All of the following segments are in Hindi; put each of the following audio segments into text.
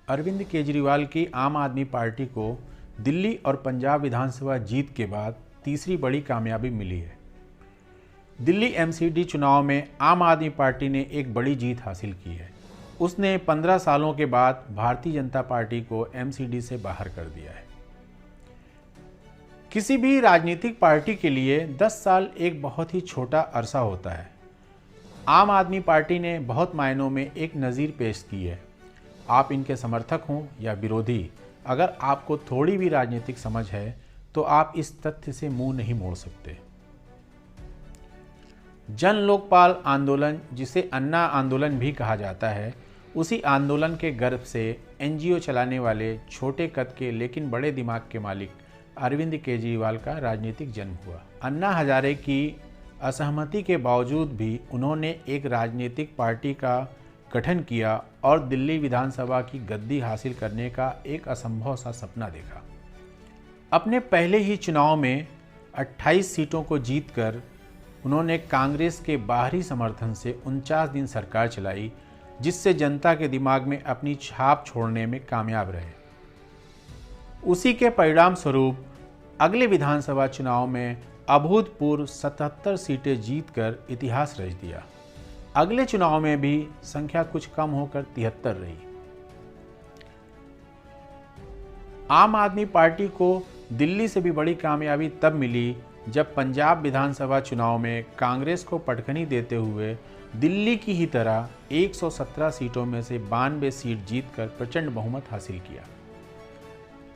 अरविंद केजरीवाल की आम आदमी पार्टी को दिल्ली और पंजाब विधानसभा जीत के बाद तीसरी बड़ी कामयाबी मिली है। दिल्ली एमसीडी चुनाव में आम आदमी पार्टी ने एक बड़ी जीत हासिल की है। उसने 15 सालों के बाद भारतीय जनता पार्टी को एमसीडी से बाहर कर दिया है। किसी भी राजनीतिक पार्टी के लिए 10 साल एक बहुत ही छोटा अरसा होता है। आम आदमी पार्टी ने बहुत मायनों में एक नज़ीर पेश की है। आप इनके समर्थक हों या विरोधी, अगर आपको थोड़ी भी राजनीतिक समझ है तो आप इस तथ्य से मुंह नहीं मोड़ सकते। जन लोकपाल आंदोलन, जिसे अन्ना आंदोलन भी कहा जाता है, उसी आंदोलन के गर्भ से एनजीओ चलाने वाले छोटे कद के लेकिन बड़े दिमाग के मालिक अरविंद केजरीवाल का राजनीतिक जन्म हुआ। अन्ना हजारे की असहमति के बावजूद भी उन्होंने एक राजनीतिक पार्टी का गठन किया और दिल्ली विधानसभा की गद्दी हासिल करने का एक असंभव सा सपना देखा। अपने पहले ही चुनाव में 28 सीटों को जीतकर उन्होंने कांग्रेस के बाहरी समर्थन से 49 दिन सरकार चलाई, जिससे जनता के दिमाग में अपनी छाप छोड़ने में कामयाब रहे। उसी के परिणाम स्वरूप अगले विधानसभा चुनाव में अभूतपूर्व 77 सीटें जीतकर इतिहास रच दिया। अगले चुनाव में भी संख्या कुछ कम होकर 73 रही। आम आदमी पार्टी को दिल्ली से भी बड़ी कामयाबी तब मिली जब पंजाब विधानसभा चुनाव में कांग्रेस को पटखनी देते हुए दिल्ली की ही तरह 117 सीटों में से 92 सीट जीतकर प्रचंड बहुमत हासिल किया।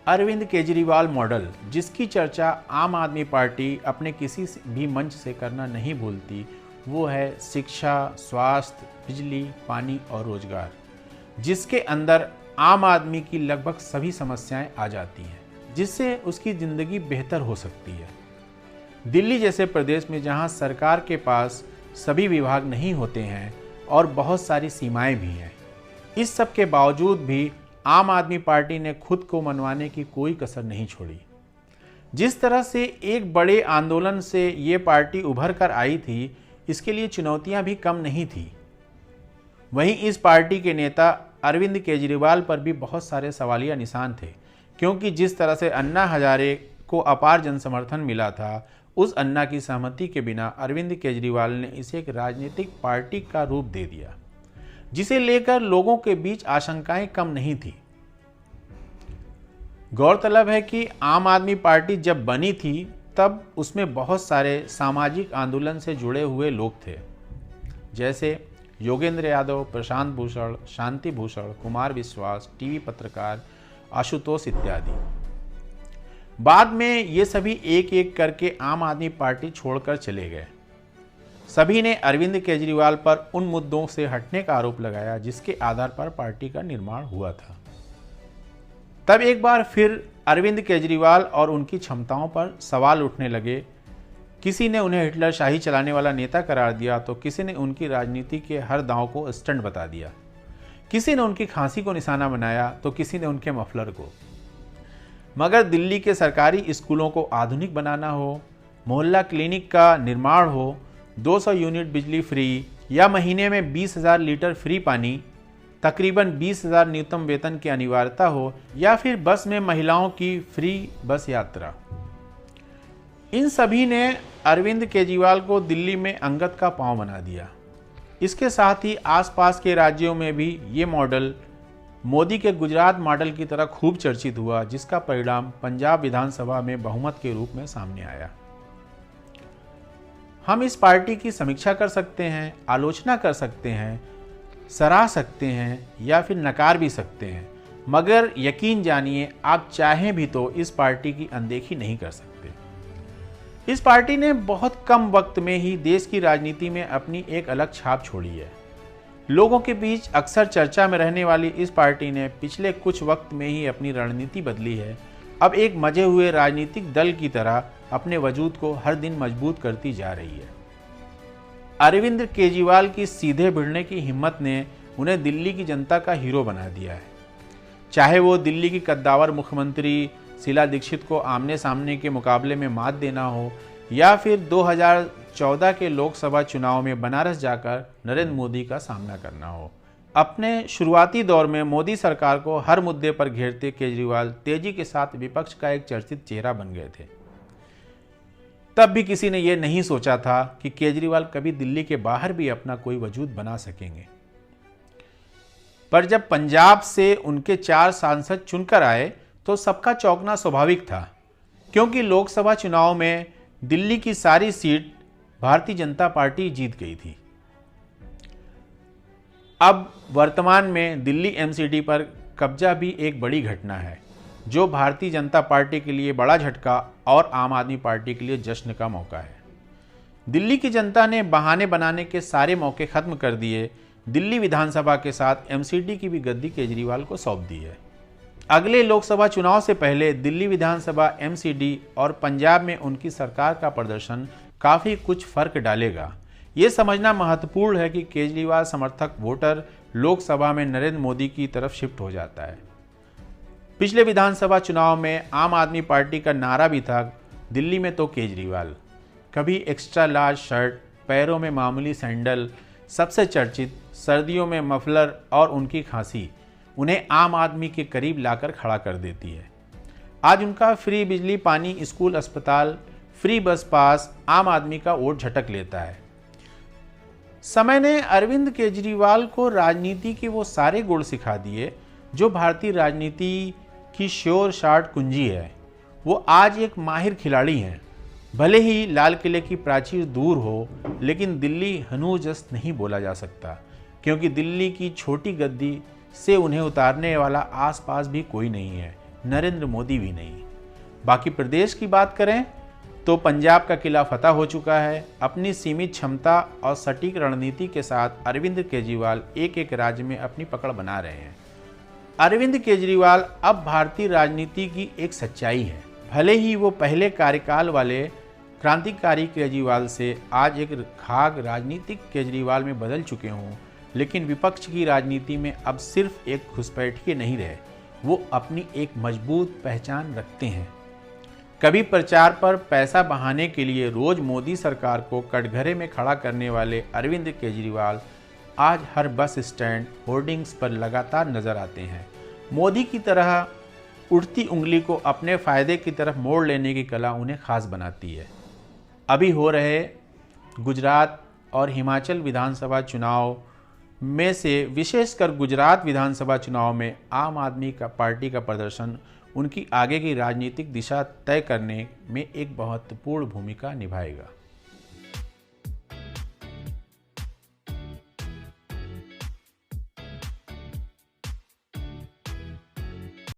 अरविंद केजरीवाल मॉडल, जिसकी चर्चा आम आदमी पार्टी अपने किसी भी मंच से करना नहीं भूलती, वो है शिक्षा, स्वास्थ्य, बिजली, पानी और रोजगार, जिसके अंदर आम आदमी की लगभग सभी समस्याएं आ जाती हैं, जिससे उसकी ज़िंदगी बेहतर हो सकती है। दिल्ली जैसे प्रदेश में जहां सरकार के पास सभी विभाग नहीं होते हैं और बहुत सारी सीमाएं भी हैं, इस सब के बावजूद भी आम आदमी पार्टी ने खुद को मनवाने की कोई कसर नहीं छोड़ी। जिस तरह से एक बड़े आंदोलन से ये पार्टी उभर कर आई थी, इसके लिए चुनौतियां भी कम नहीं थी। वहीं इस पार्टी के नेता अरविंद केजरीवाल पर भी बहुत सारे सवालिया निशान थे, क्योंकि जिस तरह से अन्ना हजारे को अपार जनसमर्थन मिला था, उस अन्ना की सहमति के बिना अरविंद केजरीवाल ने इसे एक राजनीतिक पार्टी का रूप दे दिया, जिसे लेकर लोगों के बीच आशंकाएं कम नहीं थी। गौरतलब है कि आम आदमी पार्टी जब बनी थी तब उसमें बहुत सारे सामाजिक आंदोलन से जुड़े हुए लोग थे, जैसे योगेंद्र यादव, प्रशांत भूषण, शांति भूषण, कुमार विश्वास, टीवी पत्रकार आशुतोष इत्यादि। बाद में ये सभी एक एक करके आम आदमी पार्टी छोड़कर चले गए। सभी ने अरविंद केजरीवाल पर उन मुद्दों से हटने का आरोप लगाया जिसके आधार पर पार्टी का निर्माण हुआ था। तब एक बार फिर अरविंद केजरीवाल और उनकी क्षमताओं पर सवाल उठने लगे। किसी ने उन्हें हिटलर शाही चलाने वाला नेता करार दिया, तो किसी ने उनकी राजनीति के हर दांव को स्टंट बता दिया। किसी ने उनकी खांसी को निशाना बनाया, तो किसी ने उनके मफलर को। मगर दिल्ली के सरकारी स्कूलों को आधुनिक बनाना हो, मोहल्ला क्लिनिक का निर्माण हो, 200 यूनिट बिजली फ्री या महीने में 20,000 लीटर फ्री पानी, तकरीबन 20,000 न्यूनतम वेतन की अनिवार्यता हो, या फिर बस में महिलाओं की फ्री बस यात्रा, इन सभी ने अरविंद केजरीवाल को दिल्ली में अंगद का पांव बना दिया। इसके साथ ही आसपास के राज्यों में भी ये मॉडल मोदी के गुजरात मॉडल की तरह खूब चर्चित हुआ, जिसका परिणाम पंजाब विधानसभा में बहुमत के रूप में सामने आया। हम इस पार्टी की समीक्षा कर सकते हैं, आलोचना कर सकते हैं, सराह सकते हैं या फिर नकार भी सकते हैं, मगर यकीन जानिए आप चाहें भी तो इस पार्टी की अनदेखी नहीं कर सकते। इस पार्टी ने बहुत कम वक्त में ही देश की राजनीति में अपनी एक अलग छाप छोड़ी है। लोगों के बीच अक्सर चर्चा में रहने वाली इस पार्टी ने पिछले कुछ वक्त में ही अपनी रणनीति बदली है। अब एक मजे हुए राजनीतिक दल की तरह अपने वजूद को हर दिन मजबूत करती जा रही है। अरविंद केजरीवाल की सीधे भिड़ने की हिम्मत ने उन्हें दिल्ली की जनता का हीरो बना दिया है। चाहे वो दिल्ली की कद्दावर मुख्यमंत्री शीला दीक्षित को आमने सामने के मुकाबले में मात देना हो, या फिर 2014 के लोकसभा चुनाव में बनारस जाकर नरेंद्र मोदी का सामना करना हो, अपने शुरुआती दौर में मोदी सरकार को हर मुद्दे पर घेरते केजरीवाल तेजी के साथ विपक्ष का एक चर्चित चेहरा बन गए थे। तब भी किसी ने यह नहीं सोचा था कि केजरीवाल कभी दिल्ली के बाहर भी अपना कोई वजूद बना सकेंगे। पर जब पंजाब से उनके 4 सांसद चुनकर आए तो सबका चौंकना स्वाभाविक था, क्योंकि लोकसभा चुनाव में दिल्ली की सारी सीट भारतीय जनता पार्टी जीत गई थी। अब वर्तमान में दिल्ली एमसीडी पर कब्जा भी एक बड़ी घटना है, जो भारतीय जनता पार्टी के लिए बड़ा झटका और आम आदमी पार्टी के लिए जश्न का मौका है। दिल्ली की जनता ने बहाने बनाने के सारे मौके खत्म कर दिए। दिल्ली विधानसभा के साथ एमसीडी की भी गद्दी केजरीवाल को सौंप दी है। अगले लोकसभा चुनाव से पहले दिल्ली विधानसभा, एमसीडी और पंजाब में उनकी सरकार का प्रदर्शन काफ़ी कुछ फर्क डालेगा। ये समझना महत्वपूर्ण है कि केजरीवाल समर्थक वोटर लोकसभा में नरेंद्र मोदी की तरफ शिफ्ट हो जाता है। पिछले विधानसभा चुनाव में आम आदमी पार्टी का नारा भी था, दिल्ली में तो केजरीवाल। कभी एक्स्ट्रा लार्ज शर्ट, पैरों में मामूली सैंडल, सबसे चर्चित सर्दियों में मफलर और उनकी खांसी उन्हें आम आदमी के करीब लाकर खड़ा कर देती है। आज उनका फ्री बिजली, पानी, स्कूल, अस्पताल, फ्री बस पास आम आदमी का वोट झटक लेता है। समय ने अरविंद केजरीवाल को राजनीति के वो सारे गुण सिखा दिए जो भारतीय राजनीति की श्योर शॉर्ट कुंजी है। वो आज एक माहिर खिलाड़ी हैं। भले ही लाल किले की प्राचीर दूर हो, लेकिन दिल्ली हनूजस्त नहीं बोला जा सकता, क्योंकि दिल्ली की छोटी गद्दी से उन्हें उतारने वाला आसपास भी कोई नहीं है, नरेंद्र मोदी भी नहीं। बाकी प्रदेश की बात करें तो पंजाब का किला फतह हो चुका है। अपनी सीमित क्षमता और सटीक रणनीति के साथ अरविंद केजरीवाल एक एक राज्य में अपनी पकड़ बना रहे हैं। अरविंद केजरीवाल अब भारतीय राजनीति की एक सच्चाई है। भले ही वो पहले कार्यकाल वाले क्रांतिकारी केजरीवाल से आज एक खाग राजनीतिक केजरीवाल में बदल चुके हों, लेकिन विपक्ष की राजनीति में अब सिर्फ एक घुसपैठिए नहीं रहे, वो अपनी एक मजबूत पहचान रखते हैं। कभी प्रचार पर पैसा बहाने के लिए रोज मोदी सरकार को कटघरे में खड़ा करने वाले अरविंद केजरीवाल आज हर बस स्टैंड, होर्डिंग्स पर लगातार नजर आते हैं। मोदी की तरह उठती उंगली को अपने फायदे की तरफ मोड़ लेने की कला उन्हें खास बनाती है। अभी हो रहे गुजरात और हिमाचल विधानसभा चुनाव में से विशेषकर गुजरात विधानसभा चुनाव में आम आदमी पार्टी का प्रदर्शन उनकी आगे की राजनीतिक दिशा तय करने में एक महत्वपूर्ण भूमिका निभाएगा।